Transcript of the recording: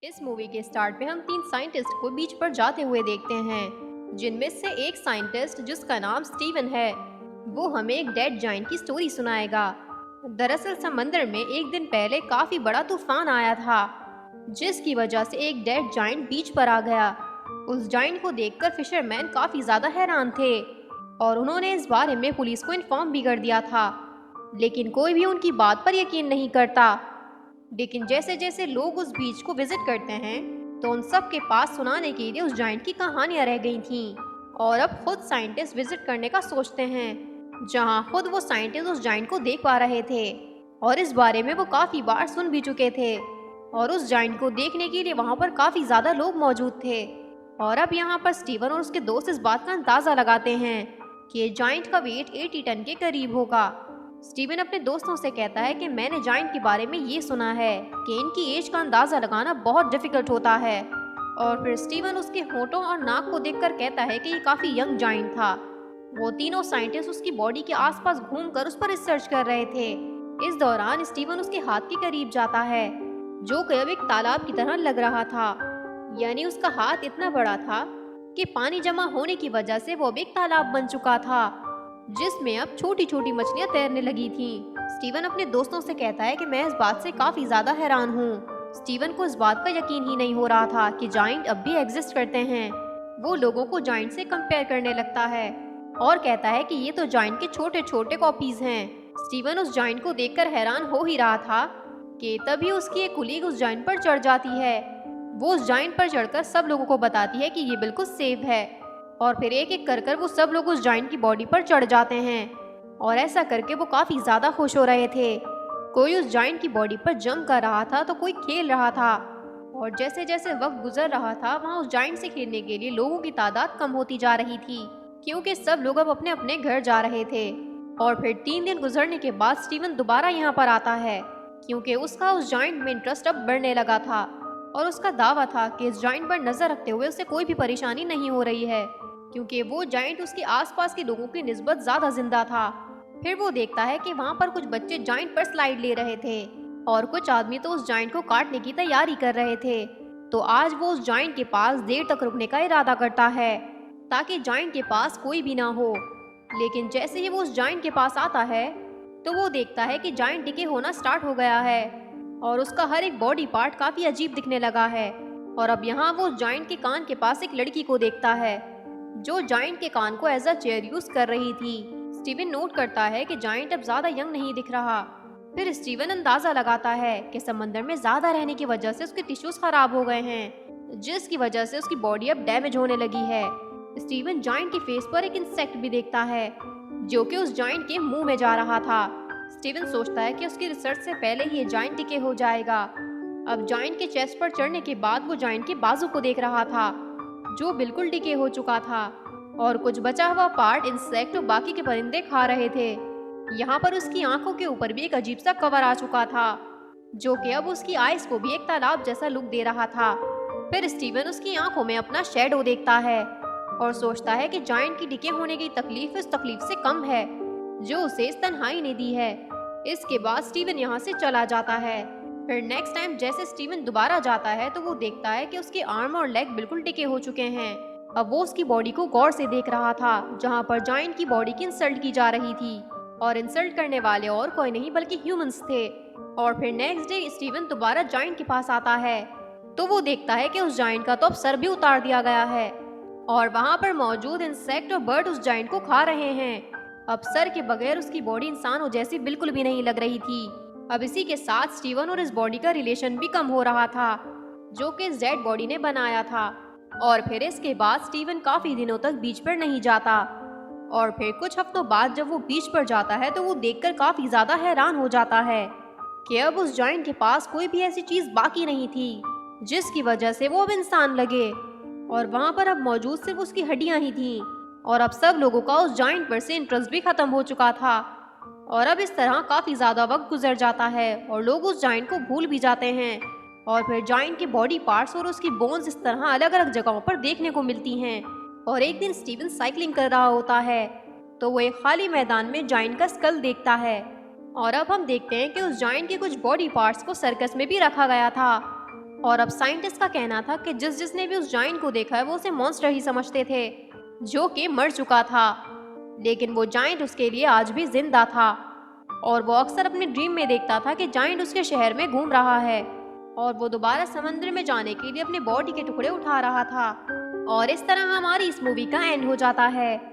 इस मूवी के स्टार्ट में हम तीन साइंटिस्ट को बीच पर जाते हुए देखते हैं, जिनमें से एक साइंटिस्ट जिसका नाम स्टीवन है, वो हमें एक डेड जाइंट की स्टोरी सुनाएगा। दरअसल समंदर में एक दिन पहले काफी बड़ा तूफान आया था, जिसकी वजह से एक डेड जाइंट बीच पर आ गया। उस जाइंट को देखकर फिशरमैन काफी ज्यादा हैरान थे और उन्होंने इस बारे में पुलिस को इन्फॉर्म भी कर दिया था, लेकिन कोई भी उनकी बात पर यकीन नहीं करता। लेकिन जैसे जैसे लोग उस बीच को विजिट करते हैं तो उन सब के पास सुनाने के लिए उस जाइंट की कहानियां रह गई थीं। और अब खुद साइंटिस्ट विजिट करने का सोचते हैं, जहां खुद वो साइंटिस्ट उस जाइंट को देख पा रहे थे और इस बारे में वो काफी बार सुन भी चुके थे। और उस जाइंट को देखने के लिए वहां पर काफी ज्यादा लोग मौजूद थे। और अब यहाँ पर स्टीवन और उसके दोस्त इस बात का अंदाजा लगाते हैं कि ये जाइंट का वेट 80 टन के करीब होगा। स्टीवन अपने दोस्तों से कहता है कि मैंने जाइंट के बारे में ये सुना है कि इनकी एज का अंदाजा लगाना बहुत डिफिकल्ट होता है। और फिर स्टीवन उसके होठों और नाक को देखकर कहता है कि ये काफी यंग जाइंट था। वो तीनों साइंटिस्ट उसकी बॉडी के आसपास घूमकर उस पर रिसर्च कर रहे थे। इस दौरान स्टीवन उसके हाथ के करीब जाता है, जो कि अब एक तालाब की तरह लग रहा था। यानी उसका हाथ इतना बड़ा था कि पानी जमा होने की वजह से वो अब एक तालाब बन चुका था, जिसमें अब छोटी छोटी मछलियां तैरने लगी थीं। स्टीवन अपने दोस्तों से कहता है कि मैं इस बात से काफी ज्यादा हैरान हूँ। स्टीवन को इस बात का यकीन ही नहीं हो रहा था कि जाइंट अब भी एग्जिस्ट करते हैं। वो लोगों को जाइंट से कंपेयर करने लगता है और कहता है कि ये तो जाइंट के छोटे छोटे कॉपीज हैं। स्टीवन उस जाइंट को देखकर हैरान हो ही रहा था कि तभी उसकी एक कुलीग उस जाइंट पर चढ़ जाती है। वो उस जाइंट पर चढ़कर सब लोगों को बताती है कि ये बिल्कुल सेफ है। और फिर एक एक कर वो सब लोग उस जाइंट की बॉडी पर चढ़ जाते हैं और ऐसा करके वो काफी ज्यादा खुश हो रहे थे। कोई उस जाइंट की बॉडी पर जंप कर रहा था तो कोई खेल रहा था। और जैसे जैसे वक्त गुजर रहा था वहाँ उस जाइंट से खेलने के लिए लोगों की तादाद कम होती जा रही थी, क्योंकि सब लोग अब अपने अपने घर जा रहे थे। और फिर 3 दिन गुजरने के बाद स्टीवन दोबारा यहाँ पर आता है, क्योंकि उसका उस जाइंट में इंटरेस्ट अब बढ़ने लगा था और उसका दावा था कि इस जाइंट पर नजर रखते हुए उसे कोई भी परेशानी नहीं हो रही है, क्योंकि वो जाइंट उसके आसपास के लोगों की निस्बत ज्यादा जिंदा था। फिर वो देखता है कि वहाँ पर कुछ बच्चे जाइंट पर स्लाइड ले रहे थे और कुछ आदमी तो उस जाइंट को काटने की तैयारी कर रहे थे। तो आज वो उस जाइंट के पास देर तक रुकने का इरादा करता है, ताकि जाइंट के पास कोई भी ना हो। लेकिन जैसे ही वो उस जाइंट के पास आता है तो वो देखता है कि जाइंट डिके होना स्टार्ट हो गया है और उसका हर एक बॉडी पार्ट काफी अजीब दिखने लगा है। और अब यहाँ वो जाइंट के कान के पास एक लड़की को देखता है, जो जाइंट के कान को एज अ चेयर यूज कर रही थी। स्टीवन नोट करता है कि जाइंट अब ज्यादा यंग नहीं दिख रहा। फिर स्टीवन अंदाजा लगाता है कि समंदर में ज्यादा रहने की वजह से उसके टिश्यूज खराब हो गए हैं, जिसकी वजह से उसकी बॉडी अब डैमेज होने लगी है। स्टीवन जाइंट के फेस पर एक इंसेक्ट भी देखता है, जो कि उस जाइंट के मुंह में जा रहा था। स्टीवन सोचता है कि उसकी रिसर्च से पहले ही ये जाइंट डिके हो जाएगा। अब जाइंट के चेस्ट पर चढ़ने के बाद वो जाइंट के बाजू को देख रहा था, जो बिल्कुल डिके हो चुका था और कुछ बचा हुआ पार्ट इंसेक्ट और बाकी के परिंदे खा रहे थे। यहाँ पर उसकी आंखों के ऊपर भी एक अजीब सा कवर आ चुका था, जो कि अब उसकी आइज को भी एक तालाब जैसा लुक दे रहा था। फिर स्टीवन उसकी आंखों में अपना शैडो देखता है और सोचता है कि जाइंट की डिके होने की तकलीफ इस तकलीफ से कम है जो उसे इस तन्हाई ने दी है। इसके बाद स्टीवन यहाँ से चला जाता है। फिर नेक्स्ट टाइम जैसे स्टीवन दोबारा जाता है तो वो देखता है कि उसके आर्म और लेग बिल्कुल टिके हो चुके हैं। अब वो उसकी बॉडी को गौर से देख रहा था, जहाँ पर जाइंट की बॉडी की इंसल्ट की जा रही थी और इंसल्ट करने वाले और कोई नहीं बल्कि ह्यूमंस थे। और फिर नेक्स्ट डे स्टीवन दोबारा जाइंट के पास आता है तो वो देखता है कि उस जाइंट का तो अब सर भी उतार दिया गया है और वहाँ पर मौजूद इंसेक्ट और बर्ड उस जाइंट को खा रहे हैं। अब सर के बगैर उसकी बॉडी इंसानों जैसी बिल्कुल भी नहीं लग रही थी। अब इसी के साथ स्टीवन और इस बॉडी का रिलेशन भी कम हो रहा था, जो कि इस डेड बॉडी ने बनाया था। और फिर इसके बाद स्टीवन काफी दिनों तक बीच पर नहीं जाता और फिर कुछ हफ्तों बाद जब वो बीच पर जाता है तो वो देखकर काफी ज्यादा हैरान हो जाता है कि अब उस जाइंट के पास कोई भी ऐसी चीज बाकी नहीं थी जिसकी वजह से वो अब इंसान लगे। और वहाँ पर अब मौजूद सिर्फ उसकी हड्डियां ही थीं और अब सब लोगों का उस जाइंट पर से इंटरेस्ट भी खत्म हो चुका था। और अब इस तरह काफी ज्यादा वक्त गुजर जाता है और लोग उस जाइंट को भूल भी जाते हैं। और फिर जाइंट के बॉडी पार्ट्स और उसकी बोन्स इस तरह अलग अलग जगहों पर देखने को मिलती हैं। और एक दिन स्टीवन साइकिलिंग कर रहा होता है तो वो एक खाली मैदान में जाइंट का स्कल देखता है। और अब हम देखते हैं कि उस जाइंट के कुछ बॉडी पार्ट्स को सर्कस में भी रखा गया था और अब साइंटिस्ट का कहना था कि जिसने भी उस जाइंट को देखा है वो उसे मॉन्स्टर ही समझते थे, जो कि मर चुका था। लेकिन वो जाइंट उसके लिए आज भी जिंदा था और वो अक्सर अपने ड्रीम में देखता था कि जाइंट उसके शहर में घूम रहा है और वो दोबारा समुद्र में जाने के लिए अपने बॉडी के टुकड़े उठा रहा था। और इस तरह हमारी इस मूवी का एंड हो जाता है।